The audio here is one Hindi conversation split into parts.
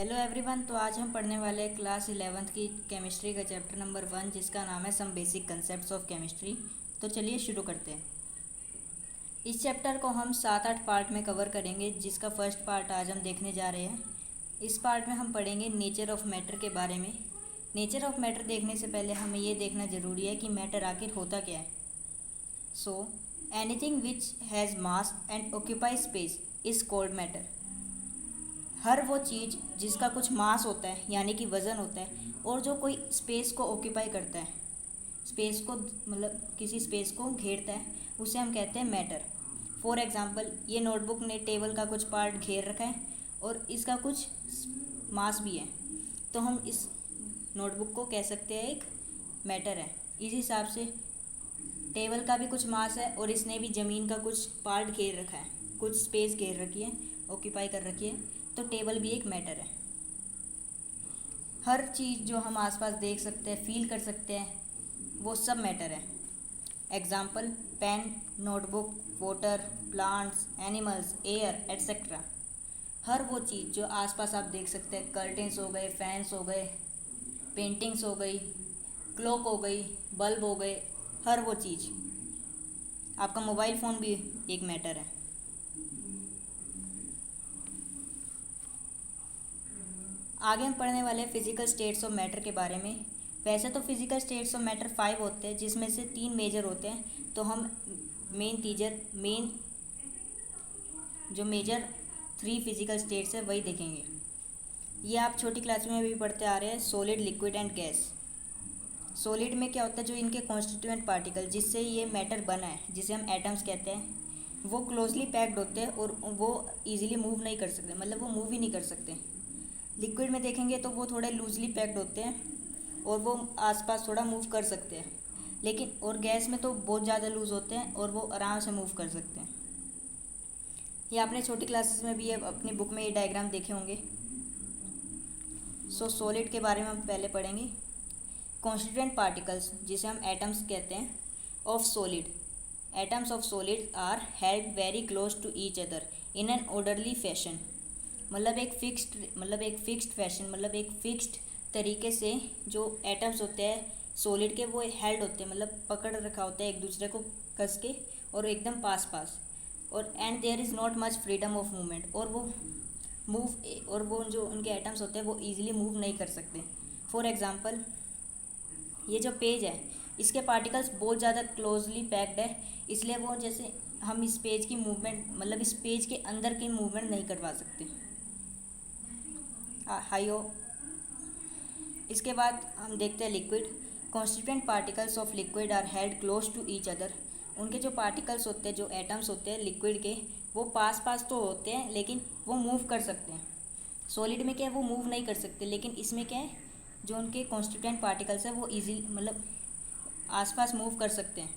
Hello everyone. तो आज हम पढ़ने वाले हैं क्लास 11th की केमिस्ट्री का चैप्टर नंबर 1 जिसका नाम है some basic concepts of chemistry. तो चलिए शुरू करते हैं। इस चैप्टर को हम 7-8 पार्ट में कवर करेंगे, जिसका फर्स्ट पार्ट आज हम देखने जा रहे हैं। इस पार्ट में हम पढ़ेंगे नेचर ऑफ मैटर के बारे में। नेचर ऑफ मैटर देखने से पहले हमें ये देखना ज़रूरी है कि मैटर आखिर होता क्या है। So anything which has mass and occupy space is called matter. हर वो चीज़ जिसका कुछ मास होता है यानी कि वज़न होता है और जो कोई स्पेस को ऑक्यूपाई करता है, स्पेस को मतलब किसी स्पेस को घेरता है, उसे हम कहते हैं मैटर। फॉर एग्ज़ाम्पल, ये नोटबुक ने टेबल का कुछ पार्ट घेर रखा है और इसका कुछ मास भी है, तो हम इस नोटबुक को कह सकते हैं एक मैटर है। इस हिसाब से टेबल का भी कुछ मास है और इसने भी ज़मीन का कुछ पार्ट घेर रखा है, कुछ स्पेस घेर रखी है, ऑक्यूपाई कर रखी है, तो टेबल भी एक मैटर है। हर चीज़ जो हम आसपास देख सकते हैं, फील कर सकते हैं, वो सब मैटर है। Example, pen, notebook, water, plants, animals, air etcetera. हर वो चीज़ जो आसपास आप देख सकते हैं, कर्टेंस हो गए, फैंस हो गए, पेंटिंग्स हो गई, क्लॉक हो गई, बल्ब हो गए, हर वो चीज़। आपका मोबाइल फ़ोन भी एक मैटर है। आगे हम पढ़ने वाले हैं फिजिकल स्टेट्स ऑफ मैटर के बारे में। वैसे तो फिजिकल स्टेट्स ऑफ मैटर 5 होते हैं, जिसमें से 3 मेजर होते हैं, तो हम मेन जो मेजर 3 फिजिकल स्टेट्स है वही देखेंगे। ये आप छोटी क्लास में भी पढ़ते आ रहे हैं, solid, liquid and gas. Solid में क्या होता है, जो इनके कॉन्स्टिट्यूएंट पार्टिकल जिससे ये मैटर बना है, जिसे हम एटम्स कहते हैं, वो क्लोजली पैक्ड होते हैं और वो ईजिली मूव नहीं कर सकते, मतलब वो मूव ही नहीं कर सकते। लिक्विड में देखेंगे तो वो थोड़े लूजली पैक्ड होते हैं और वो आसपास थोड़ा मूव कर सकते हैं, लेकिन और गैस में तो बहुत ज़्यादा लूज़ होते हैं और वो आराम से मूव कर सकते हैं। ये आपने छोटी क्लासेस में भी अपनी बुक में ये डायग्राम देखे होंगे। सो सॉलिड के बारे में हम पहले पढ़ेंगे। कॉन्स्टिट्यूएंट पार्टिकल्स, जिसे हम एटम्स कहते हैं, of solid. Atoms of solid are held very close to each other in an orderly fashion. मतलब एक फिक्स्ड तरीके से जो एटम्स होते हैं सॉलिड के, वो हेल्ड होते हैं, मतलब पकड़ रखा होता है एक दूसरे को कस के और एकदम पास और and there is not much freedom of movement. और वो जो उनके एटम्स होते हैं वो ईजिली मूव नहीं कर सकते। फॉर एग्ज़ाम्पल, ये जो पेज है इसके पार्टिकल्स बहुत ज़्यादा क्लोजली पैक्ड है, इसलिए वो जैसे हम इस पेज की मूवमेंट, मतलब इस पेज के अंदर की मूवमेंट नहीं करवा सकते। इसके बाद हम देखते हैं liquid. Constituent particles of liquid are held close to each other. उनके जो पार्टिकल्स होते हैं, जो एटम्स होते हैं लिक्विड के, वो पास तो होते हैं लेकिन वो मूव कर सकते हैं। सॉलिड में क्या है, वो मूव नहीं कर सकते, लेकिन इसमें क्या है, जो उनके कॉन्स्टिट्यूएंट पार्टिकल्स हैं वो ईजी मतलब आसपास मूव कर सकते हैं।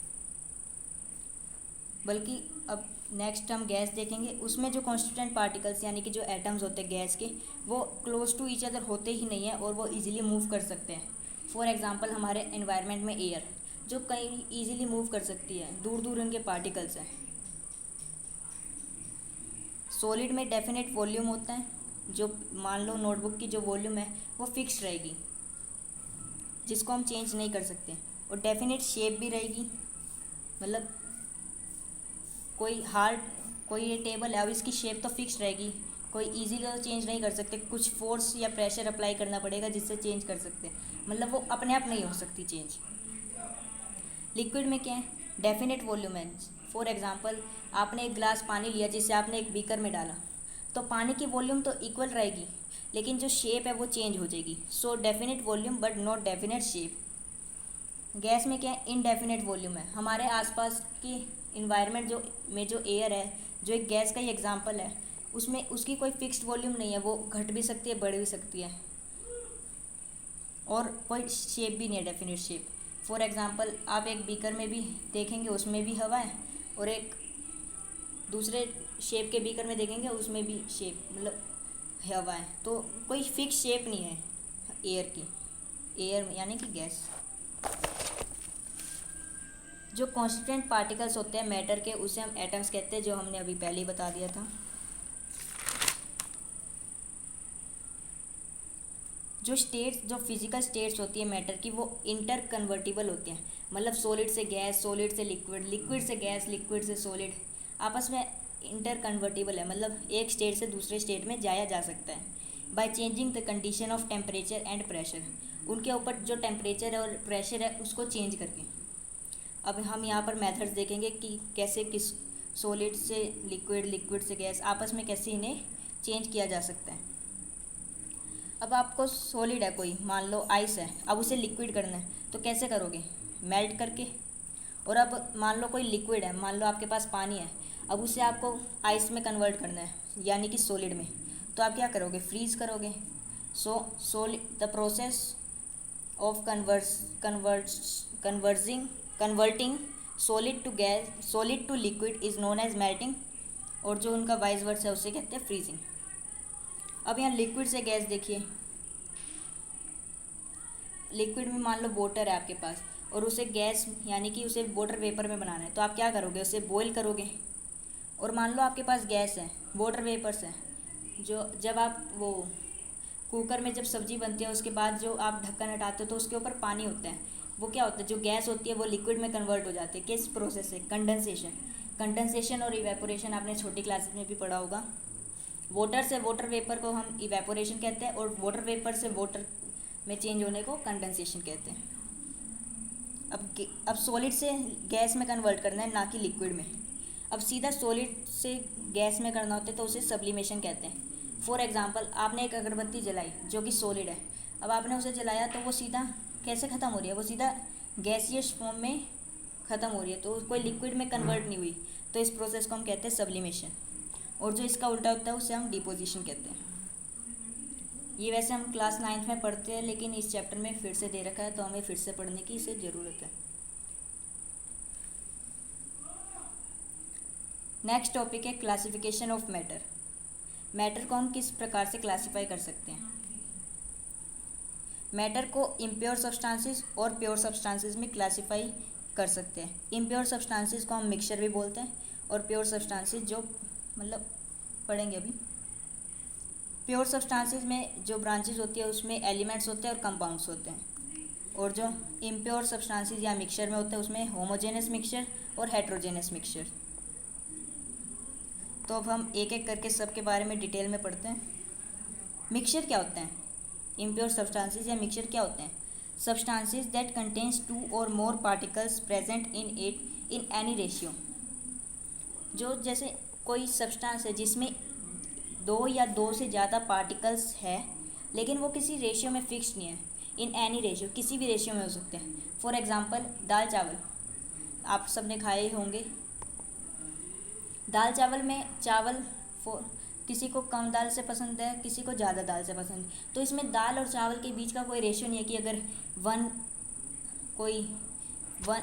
बल्कि अब नेक्स्ट हम गैस देखेंगे, उसमें जो कॉन्स्टिट्यूएंट पार्टिकल्स यानी कि जो एटम्स होते हैं गैस के, वो क्लोज टू ईच अदर होते ही नहीं है और वो इजीली मूव कर सकते हैं। फॉर एग्जांपल, हमारे एनवायरनमेंट में एयर जो कहीं इजीली मूव कर सकती है, दूर दूर उनके पार्टिकल्स हैं। सॉलिड में डेफिनेट वॉल्यूम होता है, जो मान लो नोटबुक की जो वॉल्यूम है वो फिक्स रहेगी, जिसको हम चेंज नहीं कर सकते, और डेफिनेट शेप भी रहेगी। मतलब कोई ये टेबल है, अब इसकी शेप तो फिक्स रहेगी, कोई इजीली तो चेंज नहीं कर सकते, कुछ फोर्स या प्रेशर अप्लाई करना पड़ेगा जिससे चेंज कर सकते हैं, मतलब वो अपने आप नहीं हो सकती चेंज। लिक्विड में क्या है, डेफिनेट वॉल्यूम है। फॉर एग्जांपल, आपने एक गिलास पानी लिया जिसे आपने एक बीकर में डाला, तो पानी की वॉल्यूम तो इक्वल रहेगी, लेकिन जो शेप है वो चेंज हो जाएगी। So definite volume but not definite shape. Gas में क्या है, इनडेफिनेट वॉल्यूम है। हमारे आसपास की इन्वायरमेंट जो एयर है, जो एक गैस का ही एग्जांपल है, उसमें उसकी कोई फिक्स्ड वॉल्यूम नहीं है, वो घट भी सकती है, बढ़ भी सकती है, और कोई शेप भी नहीं है, डेफिनेट शेप। फॉर एग्जांपल, आप एक बीकर में भी देखेंगे उसमें भी हवा है, और एक दूसरे शेप के बीकर में देखेंगे उसमें भी शेप मतलब हवा है, तो कोई फिक्स शेप नहीं है एयर यानी कि गैस। जो कॉन्स्टिट्यूएंट पार्टिकल्स होते हैं मैटर के, उसे हम एटम्स कहते हैं, जो हमने अभी पहले ही बता दिया था। जो फिजिकल स्टेट्स होती है मैटर की वो इंटर कन्वर्टिबल होती हैं, मतलब सॉलिड से गैस, सॉलिड से लिक्विड, लिक्विड से गैस, लिक्विड से सॉलिड, आपस में इंटर कन्वर्टिबल है, मतलब एक स्टेट से दूसरे स्टेट में जाया जा सकता है by changing the condition of temperature and pressure, उनके ऊपर जो टेम्परेचर और प्रेशर है उसको चेंज करके। अब हम यहाँ पर मेथड्स देखेंगे कि कैसे किस सॉलिड से लिक्विड, लिक्विड से गैस, आपस में कैसे इन्हें चेंज किया जा सकता है। अब आपको सॉलिड है कोई, मान लो आइस है, अब उसे लिक्विड करना है तो कैसे करोगे? मेल्ट करके। और अब मान लो कोई लिक्विड है, मान लो आपके पास पानी है, अब उसे आपको आइस में कन्वर्ट करना है यानी कि सॉलिड में, तो आप क्या करोगे? फ्रीज करोगे। The process of converting solid to liquid is known as melting, और जो उनका वाइस वर्सा है उसे कहते हैं फ्रीजिंग। अब यहाँ लिक्विड से गैस देखिए, लिक्विड में मान लो वाटर है आपके पास और उसे गैस यानी कि उसे वाटर वेपर में बनाना है, तो आप क्या करोगे? उसे बॉईल करोगे। और मान लो आपके पास गैस है, वाटर वेपर्स है, जो जब आप वो कुकर में जब सब्जी बनती है उसके बाद जो आप ढक्कन हटाते हो तो उसके ऊपर पानी होता है, वो क्या होता है? जो गैस होती है वो लिक्विड में कन्वर्ट हो जाती है। किस प्रोसेस से? कंडेंसेशन और इवेपोरेशन आपने छोटी क्लासेस में भी पढ़ा होगा। वाटर से वाटर वेपर को हम इवेपोरेशन कहते हैं और वाटर वेपर से वाटर में चेंज होने को कंडेंसेशन कहते हैं। अब सॉलिड से गैस में कन्वर्ट करना है, ना कि लिक्विड में। अब सीधा सॉलिड से गैस में करना होता है तो उसे सब्लिमेशन कहते हैं। फॉर एग्जांपल, आपने एक अगरबत्ती जलाई जो कि सॉलिड है, अब आपने उसे जलाया तो वो सीधा कैसे ख़त्म हो रही है? वो सीधा गैसियस फॉर्म में ख़त्म हो रही है, तो कोई लिक्विड में कन्वर्ट नहीं हुई, तो इस प्रोसेस को हम कहते हैं सब्लिमेशन। और जो इसका उल्टा होता है उसे हम डिपोजिशन कहते हैं। ये वैसे हम क्लास 9th में पढ़ते हैं, लेकिन इस चैप्टर में फिर से दे रखा है तो हमें फिर से पढ़ने की इसे ज़रूरत है। नेक्स्ट टॉपिक है क्लासिफिकेशन ऑफ मैटर। मैटर को हम किस प्रकार से क्लासीफाई कर सकते हैं? मैटर को इम्प्योर सब्सटेंसेस और प्योर सब्सटेंसेस में क्लासीफाई कर सकते हैं। इम्प्योर सब्सटेंसेस को हम मिक्सचर भी बोलते हैं और प्योर सब्सटेंसेस जो मतलब पढ़ेंगे अभी। प्योर सब्सटेंसेस में जो ब्रांचेस होती है उसमें एलिमेंट्स होते हैं और कंपाउंड्स होते हैं, और जो इम्प्योर सब्सटेंसेस या मिक्सचर में होते हैं उसमें होमोजेनस मिक्सचर और हेट्रोजेनस मिक्सचर। तो अब हम एक एक करके सबके बारे में डिटेल में पढ़ते हैं। मिक्सचर क्या होते हैं? इम्प्योर सब्सटेंसेस या मिक्सचर क्या होते हैं? सब्सटेंसेस दैट कंटेन्स 2 और more particles present in it in any ratio. जो जैसे कोई सब्सटेंस है जिसमें 2 या 2 से ज़्यादा पार्टिकल्स है, लेकिन वो किसी रेशियो में फिक्स नहीं है। इन एनी रेशियो, किसी भी रेशियो में हो सकते हैं। फॉर एग्जांपल, दाल चावल आप सब ने खाए ही होंगे। दाल चावल में चावल किसी को कम दाल से पसंद है, किसी को ज़्यादा दाल से पसंद है, तो इसमें दाल और चावल के बीच का कोई रेशियो नहीं है कि अगर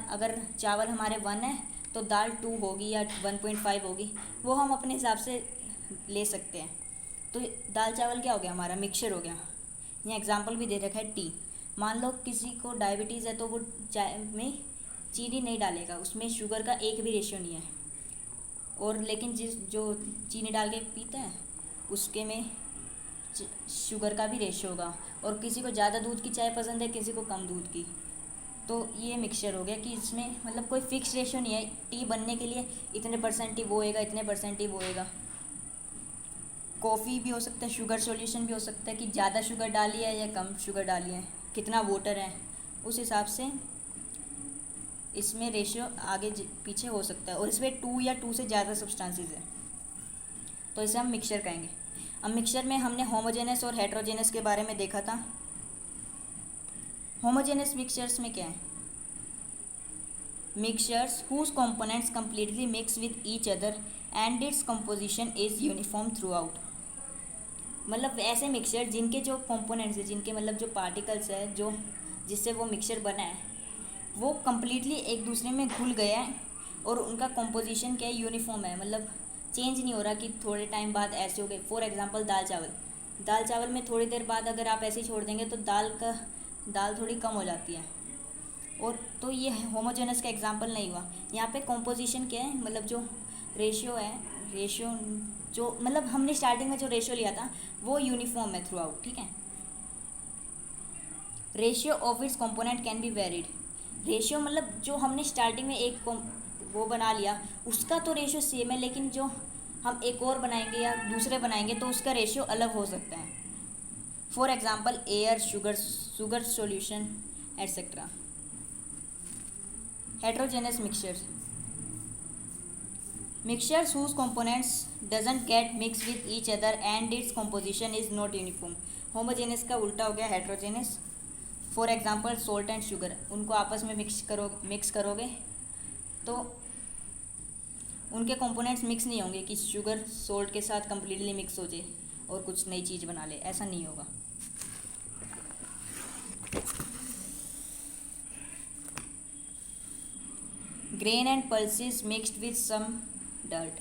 अगर चावल हमारे 1 है तो दाल 2 होगी या 1.5 होगी, वो हम अपने हिसाब से ले सकते हैं। तो दाल चावल क्या हो गया? हमारा मिक्सचर हो गया। यहाँ एग्जांपल भी दे रखा है टी। मान लो किसी को डायबिटीज़ है तो वो चाय में चीनी नहीं डालेगा, उसमें शुगर का एक भी रेशियो नहीं है, और लेकिन जो चीनी डाल के पीता है उसके में शुगर का भी रेशियो होगा। और किसी को ज़्यादा दूध की चाय पसंद है, किसी को कम दूध की। तो ये मिक्सचर हो गया कि इसमें मतलब कोई फिक्स रेशियो नहीं है, टी बनने के लिए इतने % ही वो होएगा, इतने % ही वो होएगा। कॉफ़ी भी हो सकता है, शुगर सॉल्यूशन भी हो सकता है कि ज़्यादा शुगर डाली है या कम शुगर डाली है, कितना वाटर है, उस हिसाब से इसमें रेशियो आगे पीछे हो सकता है। और इसमें 2 या 2 से ज़्यादा सब्सटेंसेस है तो इसे हम मिक्सचर कहेंगे। अब मिक्सचर में हमने होमोजेनस और हेट्रोजेनस के बारे में देखा था। होमोजेनस मिक्सचर्स में क्या है? Mixtures whose components completely mix with each other and its composition is uniform throughout. मतलब ऐसे मिक्सचर जिनके जो कंपोनेंट्स है, जिनके मतलब जो पार्टिकल्स है, जो जिससे वो मिक्सचर बना है वो कम्प्लीटली एक दूसरे में घुल गया है और उनका कंपोजिशन क्या है? यूनिफॉर्म है, मतलब चेंज नहीं हो रहा कि थोड़े टाइम बाद ऐसे हो गए। फॉर एग्जांपल, दाल चावल में थोड़ी देर बाद अगर आप ऐसे ही छोड़ देंगे तो दाल थोड़ी कम हो जाती है, और तो ये होमोजेनस का एग्जांपल नहीं हुआ। यहाँ पे कंपोजिशन क्या है? मतलब जो रेशियो जो मतलब हमने स्टार्टिंग में जो रेशियो लिया था वो यूनिफॉर्म है थ्रू आउट, ठीक है। Ratio of its component can be varied. Ratio मतलब जो हमने स्टार्टिंग में एक वो बना लिया उसका तो रेशियो सेम है, लेकिन जो हम एक और बनाएंगे या दूसरे बनाएंगे तो उसका रेशियो अलग हो सकता है। For example air, sugar solution etcetera. Heterogeneous mixtures whose components doesn't get mixed with each other and its composition is not uniform। Homogeneous का उल्टा हो गया heterogeneous. For example salt and sugar, उनको आपस में मिक्स करोगे तो उनके कंपोनेंट्स मिक्स नहीं होंगे कि शुगर सोल्ट के साथ कम्प्लीटली मिक्स हो जाए और कुछ नई चीज़ बना ले, ऐसा नहीं होगा। Grain and pulses mixed with some dirt.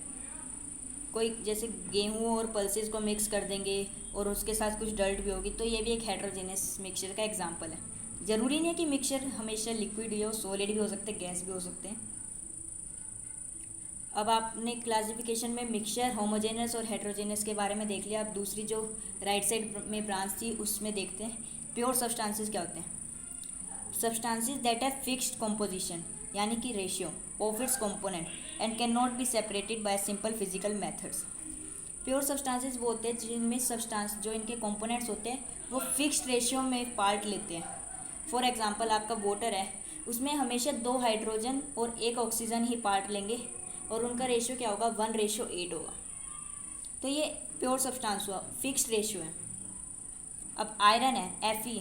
कोई जैसे गेहूँ और पल्सेस को मिक्स कर देंगे और उसके साथ कुछ डर्ट भी होगी, तो ये भी एक हेट्रोजेनस मिक्सचर का एग्जांपल है। ज़रूरी नहीं है कि मिक्सचर हमेशा लिक्विड ही हो, सॉलिड भी हो सकते हैं, गैस भी हो सकते हैं। अब आपने क्लासिफिकेशन में मिक्सचर, होमोजेनस और हेट्रोजेनस के बारे में देख लिया। अब दूसरी जो राइट साइड में ब्रांच थी उसमें देखते हैं प्योर सब्सटेंसेस क्या होते हैं। Substances that have fixed composition यानी कि ratio of its component and can not be separated by simple physical methods. Pure substances वो होते हैं जिनमें सब्सटेंस जो इनके कंपोनेंट्स होते हैं वो फिक्स्ड रेशियो में पार्ट लेते हैं। फॉर एग्जांपल आपका वाटर है, उसमें हमेशा 2 हाइड्रोजन और 1 ऑक्सीजन ही पार्ट लेंगे और उनका रेशियो क्या होगा, 1:8 होगा। तो ये प्योर सब्सटेंस हुआ, फिक्स्ड रेशियो है। अब आयरन है Fe,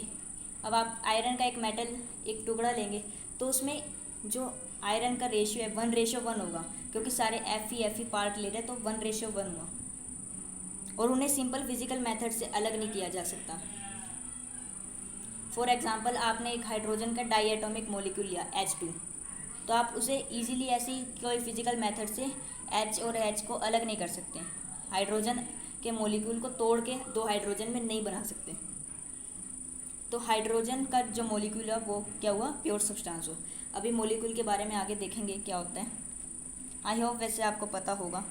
अब आप आयरन का एक मेटल एक टुकड़ा लेंगे तो उसमें जो आयरन का रेशियो है 1:1 होगा, क्योंकि सारे Fe पार्ट ले रहे हैं तो 1:1 हुआ और उन्हें सिंपल फिजिकल मेथड से अलग नहीं किया जा सकता। फॉर एग्जांपल आपने एक हाइड्रोजन का डाई एटॉमिक मॉलिक्यूल लिया H2, तो आप उसे इजीली ऐसी कोई फिजिकल मेथड से H और H को अलग नहीं कर सकते। हाइड्रोजन के मॉलिक्यूल को तोड़ के 2 हाइड्रोजन में नहीं बना सकते। तो हाइड्रोजन का जो मॉलिक्यूल है वो क्या हुआ, प्योर सब्सटेंस हुआ। अभी मॉलिक्यूल के बारे में आगे देखेंगे क्या होता है। आई होप वैसे आपको पता होगा।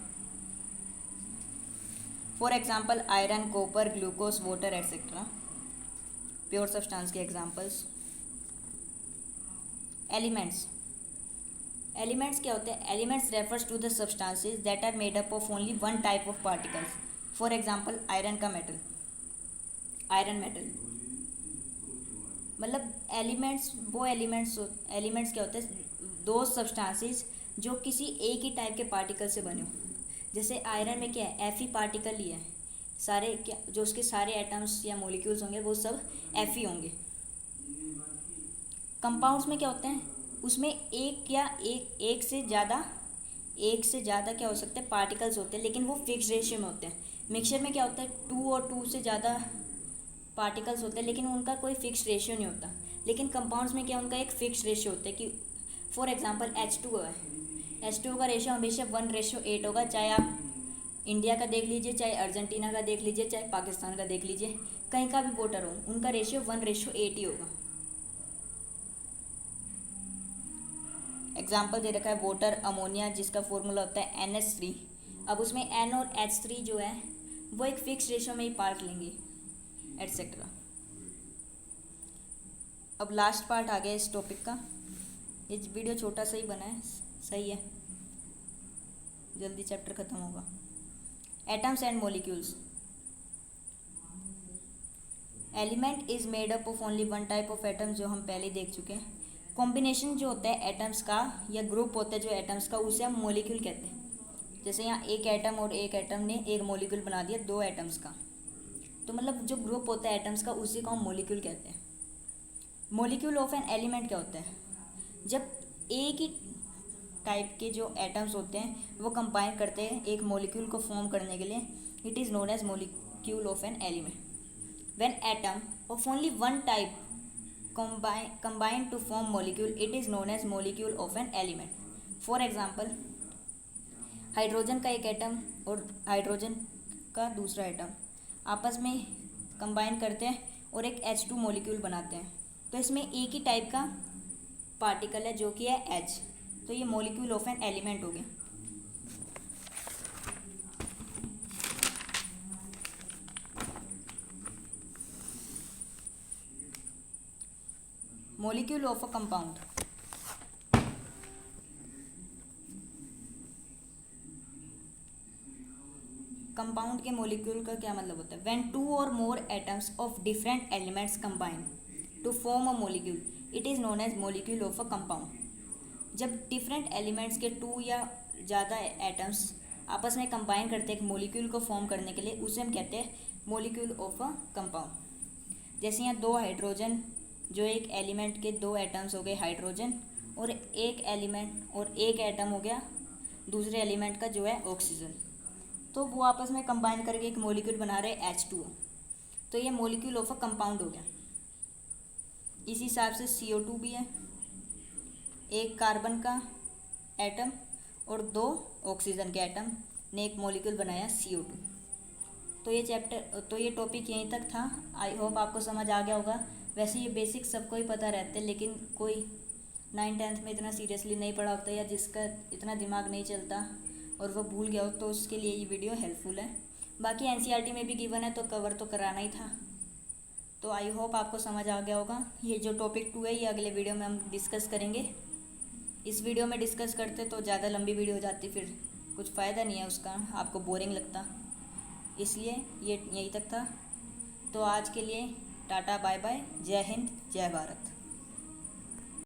For example iron, copper, glucose, water etcetera pure substance के एग्जांपल्स। एलिमेंट्स क्या होते हैं, elements refers to the substances that are made up of only one type of particles. For example iron metal मतलब एलिमेंट्स क्या होते हैं, 2 सब्सटेंसेस जो किसी एक ही टाइप के पार्टिकल से बने हो। जैसे आयरन में क्या है, Fe पार्टिकल ही है, सारे क्या जो उसके सारे एटम्स या मॉलिक्यूल्स होंगे वो सब Fe होंगे। कंपाउंड्स में क्या होते हैं, उसमें एक से ज़्यादा क्या हो सकते हैं, पार्टिकल्स होते हैं, लेकिन वो फिक्स रेशियो में होते हैं। मिक्सचर में क्या होता है, 2 और 2 से ज़्यादा पार्टिकल्स होते हैं लेकिन उनका कोई फिक्स रेशियो नहीं होता। लेकिन कंपाउंड्स में क्या, उनका एक फिक्स रेशियो होता है कि फॉर एग्जांपल H2O है, H2O का रेशियो हमेशा 1:8 होगा। चाहे आप इंडिया का देख लीजिए, चाहे अर्जेंटीना का देख लीजिए, चाहे पाकिस्तान का देख लीजिए, कहीं का भी वाटर हो, उनका रेशियो 1:8 ही होगा। एग्जाम्पल दे रखा है वाटर, अमोनिया जिसका फॉर्मूला होता है NH3। अब उसमें N और H3 जो है वो एक फिक्स रेशियो में ही पार्ट लेंगे एटसेट्रा। अब लास्ट पार्ट आ गया इस टॉपिक का। ये वीडियो छोटा सा ही बना है, सही है, जल्दी चैप्टर ख़त्म होगा। Atoms and molecules. Element is made up of only one type of atom, जो हम पहले देख चुके हैं। कॉम्बिनेशन जो होता है एटम्स का या ग्रुप होता है जो एटम्स का, उसे हम मॉलिक्यूल कहते हैं। जैसे यहाँ एक एटम और एक एटम ने एक मॉलिक्यूल बना दिया 2 एटम्स का, तो मतलब जो ग्रुप होता है एटम्स का उसी को हम मॉलिक्यूल कहते हैं। मॉलिक्यूल ऑफ एन एलिमेंट क्या होता है, जब एक ही टाइप के जो एटम्स होते हैं वो कंबाइन करते हैं एक मॉलिक्यूल को फॉर्म करने के लिए, it is known as molecule of an element. When atom of only one type combine to form molecule, it is known as molecule of an element. For example, hydrogen का एक एटम और हाइड्रोजन का दूसरा एटम आपस में कंबाइन करते हैं और एक H2 मॉलिक्यूल बनाते हैं, तो इसमें एक ही टाइप का पार्टिकल है जो कि है H, तो ये मॉलिक्यूल ऑफ एन एलिमेंट हो गया। Molecule of a compound. Compound के मोलिक्यूल का क्या मतलब होता है? When two or more atoms of different elements combine to form a molecule it is known as molecule of a compound. जब डिफरेंट एलिमेंट्स के टू या ज़्यादा एटम्स आपस में कंबाइन करते हैं एक मोलिक्यूल को फॉर्म करने के लिए, उसे हम कहते हैं मोलिक्यूल ऑफ अ कंपाउंड। जैसे यहाँ दो हाइड्रोजन, जो एक एलिमेंट के दो एटम्स हो गए हाइड्रोजन, और एक एलिमेंट और एक एटम हो गया दूसरे एलिमेंट का जो है ऑक्सीजन, तो वो आपस में कंबाइन करके एक मोलिक्यूल बना रहे H2O। तो ये मोलिक्यूल ऑफ अ कंपाउंड हो गया। इस हिसाब से CO2 भी है, एक कार्बन का एटम और दो ऑक्सीजन के एटम ने एक मॉलिक्यूल बनाया CO2। तो ये टॉपिक यहीं तक था। आई होप आपको समझ आ गया होगा। वैसे ये बेसिक सबको ही पता रहते हैं, लेकिन कोई 9th-10th में इतना सीरियसली नहीं पढ़ा होता या जिसका इतना दिमाग नहीं चलता और वो भूल गया हो, तो उसके लिए ये वीडियो हेल्पफुल है। बाकी NCERT में भी गिवन है तो कवर तो कराना ही था। तो आई होप आपको समझ आ गया होगा। ये जो टॉपिक 2 है ये अगले वीडियो में हम डिस्कस करेंगे। इस वीडियो में डिस्कस करते तो ज़्यादा लंबी वीडियो हो जाती, फिर कुछ फ़ायदा नहीं है उसका, आपको बोरिंग लगता, इसलिए ये यहीं तक था। तो आज के लिए टाटा बाय बाय, जय हिंद जय भारत।